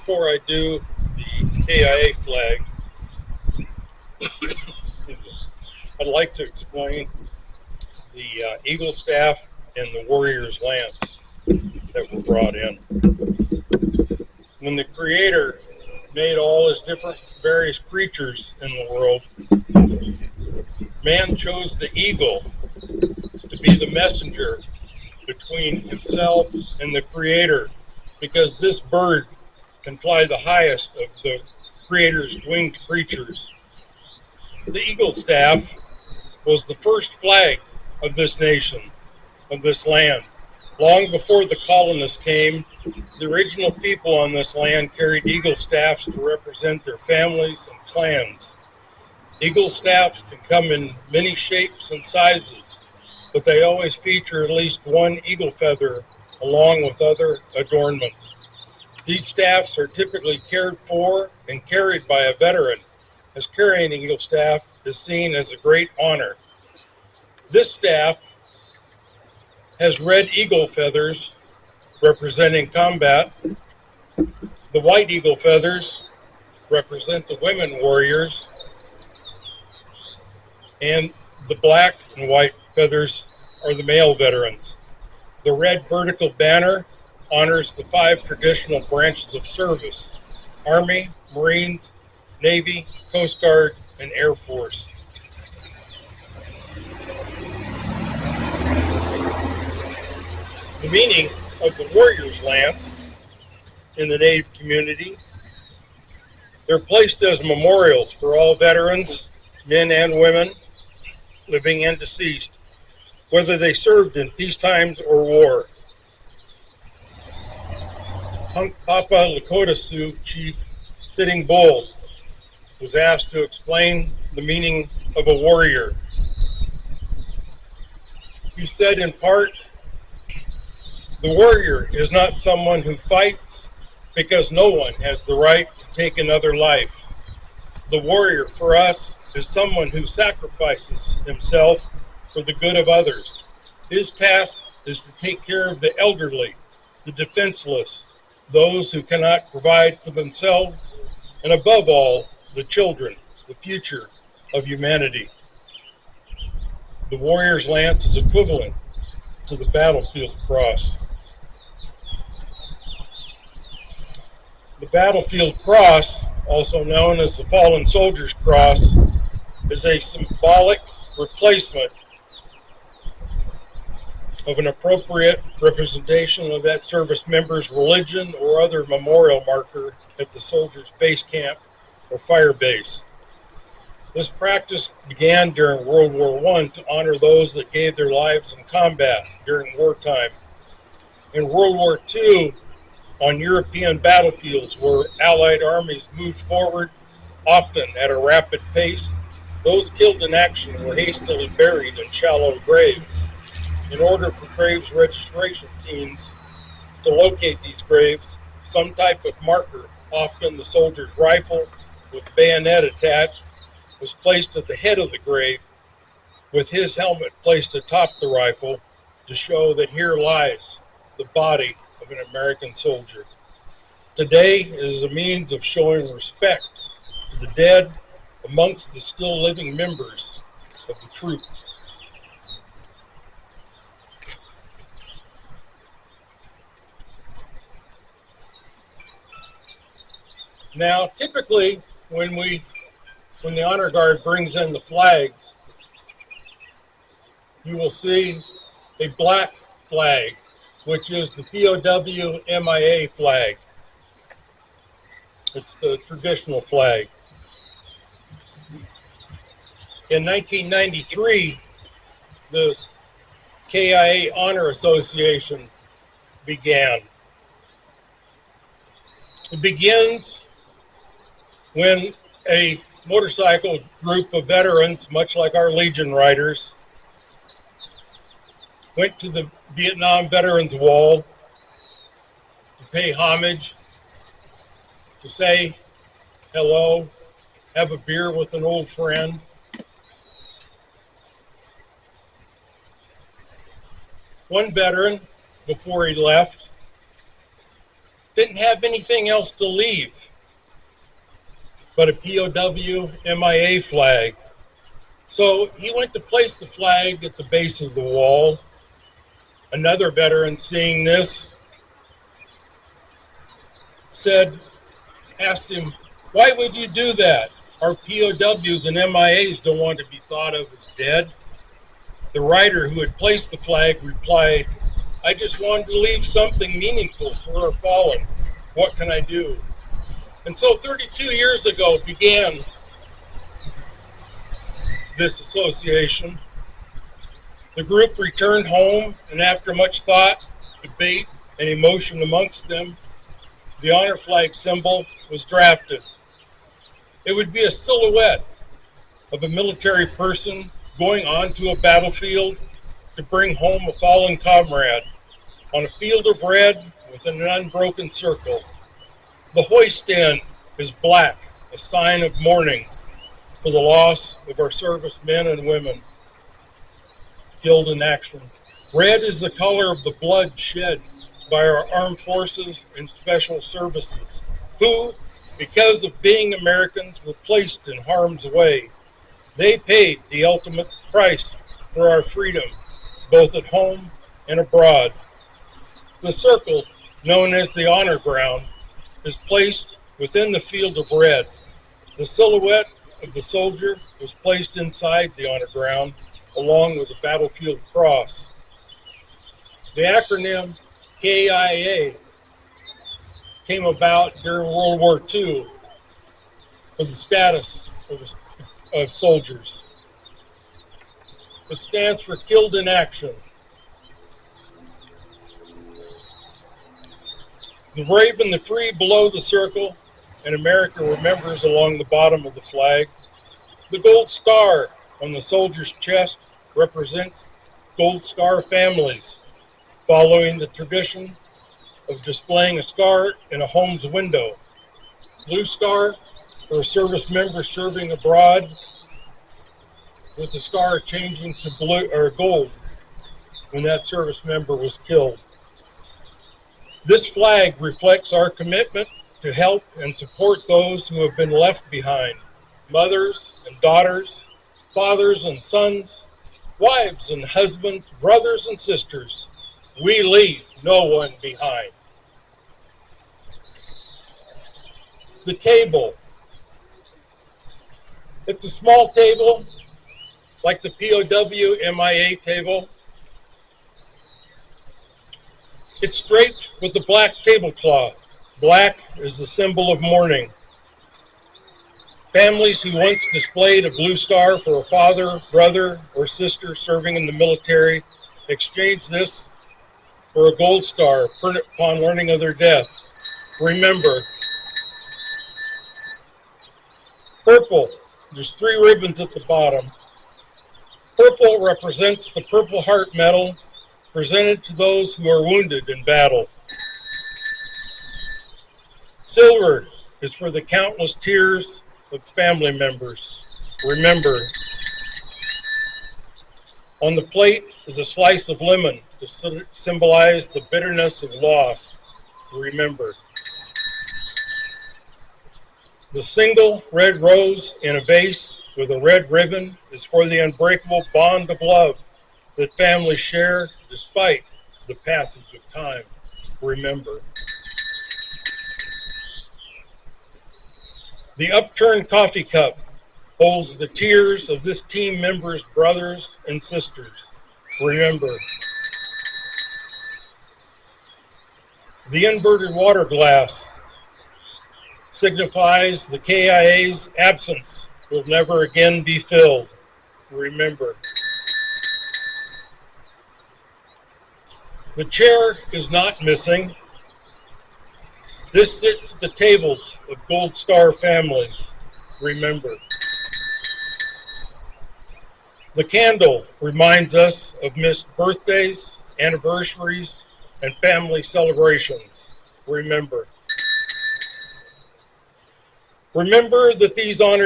before I do the KIA flag, I'd like to explain the Eagle staff and the Warriors lance that were brought in. When the Creator made all his different various creatures in the world, man chose the eagle to be the messenger between himself and the Creator, because this bird can fly the highest of the Creator's winged creatures. The eagle staff was the first flag of this nation, of this land. Long before the colonists came, the original people on this land carried eagle staffs to represent their families and clans. Eagle staffs can come in many shapes and sizes, but they always feature at least one eagle feather along with other adornments. These staffs are typically cared for and carried by a veteran, as carrying an eagle staff is seen as a great honor. This staff has red eagle feathers representing combat. The white eagle feathers represent the women warriors, and the black and white feathers are the male veterans. The red vertical banner honors the 5 traditional branches of service: Army, Marines, Navy, Coast Guard, and Air Force. The meaning of the Warriors Lance in the Native community: they're placed as memorials for all veterans, men and women, living and deceased, whether they served in peace times or war. Hunkpapa Lakota Sioux Chief Sitting Bull was asked to explain the meaning of a warrior. He said, in part, the warrior is not someone who fights because no one has the right to take another life. The warrior for us is someone who sacrifices himself for the good of others. His task is to take care of the elderly, the defenseless, those who cannot provide for themselves, and above all, the children, the future of humanity. The warrior's lance is equivalent to the battlefield cross. The battlefield cross, also known as the fallen soldier's cross, is a symbolic replacement of an appropriate representation of that service member's religion or other memorial marker at the soldier's base camp or fire base. This practice began during World War I to honor those that gave their lives in combat during wartime. In World War II, on European battlefields where Allied armies moved forward, often at a rapid pace, those killed in action were hastily buried in shallow graves. In order for graves registration teams to locate these graves, some type of marker, often the soldier's rifle with bayonet attached, was placed at the head of the grave, with his helmet placed atop the rifle to show that here lies the body of an American soldier. Today is a means of showing respect for the dead amongst the still living members of the troop. Now, typically, when the honor guard brings in the flags, you will see a black flag, which is the POW MIA flag. It's the traditional flag. In 1993, the KIA Honor Association began. It begins when a motorcycle group of veterans, much like our Legion Riders, went to the Vietnam Veterans Wall to pay homage, to say hello, have a beer with an old friend. One veteran, before he left, didn't have anything else to leave but a POW MIA flag. So he went to place the flag at the base of the wall. Another veteran, seeing this, asked him, "Why would you do that? Our POWs and MIAs don't want to be thought of as dead." The writer who had placed the flag replied, "I just wanted to leave something meaningful for our fallen. What can I do?" And so 32 years ago began this association. The group returned home, and after much thought, debate, and emotion amongst them, the honor flag symbol was drafted. It would be a silhouette of a military person going onto a battlefield to bring home a fallen comrade on a field of red with an unbroken circle. The hoist end is black, a sign of mourning for the loss of our servicemen and women killed in action. Red is the color of the blood shed by our armed forces and special services, who, because of being Americans, were placed in harm's way. They paid the ultimate price for our freedom, both at home and abroad. The circle, known as the honor ground, is placed within the field of red. The silhouette of the soldier was placed inside the honor ground, along with the battlefield cross. The acronym KIA came about during World War II for the status of soldiers. It stands for Killed in Action. The brave and the free below the circle, and America remembers along the bottom of the flag. The gold star on the soldier's chest represents Gold Star families, following the tradition of displaying a star in a home's window. Blue star for a service member serving abroad, with the star changing to blue or gold when that service member was killed. This flag reflects our commitment to help and support those who have been left behind: mothers and daughters, fathers and sons, wives and husbands, brothers and sisters. We leave no one behind. The table. It's a small table, like the POW MIA table. It's draped with a black tablecloth. Black is the symbol of mourning. Families who once displayed a blue star for a father, brother, or sister serving in the military exchanged this for a gold star upon learning of their death. Remember. Purple. There's 3 ribbons at the bottom. Purple represents the Purple Heart Medal presented to those who are wounded in battle. Silver is for the countless tears of family members. Remember. On the plate is a slice of lemon to symbolize the bitterness of loss. Remember. The single red rose in a vase with a red ribbon is for the unbreakable bond of love that families share despite the passage of time. Remember. The upturned coffee cup holds the tears of this team member's brothers and sisters. Remember. The inverted water glass signifies the KIA's absence will never again be filled. Remember. The chair is not missing. This sits at the tables of Gold Star families. Remember. The candle reminds us of missed birthdays, anniversaries, and family celebrations. Remember. Remember that these honors